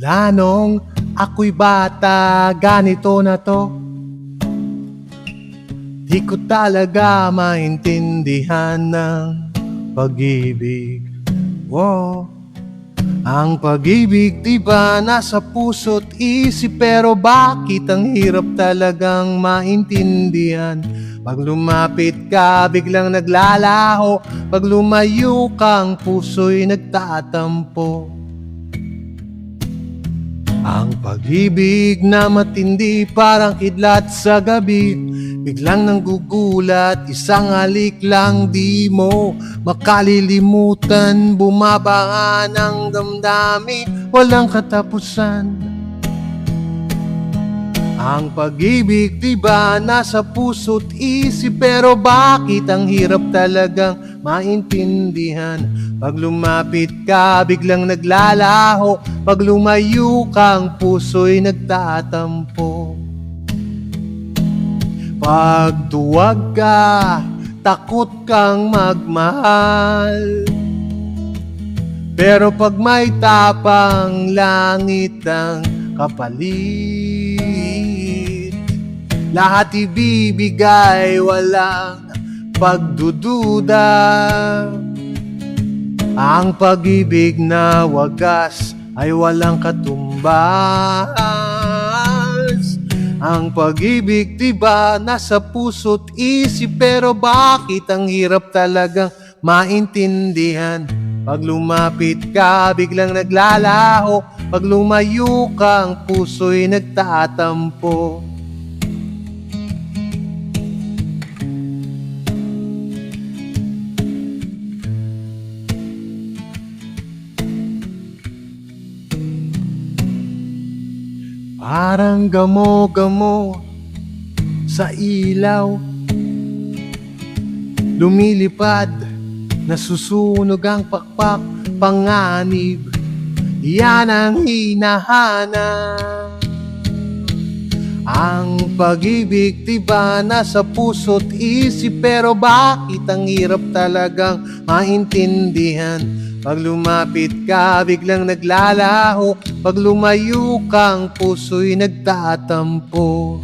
Mula nung ako'y bata, ganito na to. Di ko talaga maintindihan ng pag-ibig. Wow. Ang pag-ibig diba nasa puso't isip, pero bakit ang hirap talagang maintindihan? Pag lumapit ka, biglang naglalaho. Pag lumayo kang puso'y nagtatampo. Ang pag-ibig na matindi parang kidlat sa gabi, biglang nanggugulat, isang halik lang di mo makalilimutan. Bumabahan ang damdamin, walang katapusan. Ang pag-ibig diba nasa puso't isip, pero bakit ang hirap talagang maintindihan? Pag lumapit ka, biglang naglalaho. Pag lumayo kang puso'y nagtatampo. Pag duwag ka, takot kang magmahal, pero pag may tapang, langit ang kapalit. Lahat ibibigay, walang pagdududa. Ang pag-ibig na wagas ay walang katumbas. Ang pag-ibig diba nasa puso't isip, pero bakit ang hirap talagang maintindihan? Pag lumapit ka, biglang naglalaho. Pag lumayo kang puso'y nagtatampo. Parang gamo-gamo sa ilaw, lumilipad, nasusunog ang pakpak, panganib, yan ang hinahanap. Ang pag-ibig diba nasa puso't isip, pero bakit ang hirap talagang maintindihan? Pag lumapit ka, biglang naglalaho. Pag lumayo kang puso'y nagtatampo.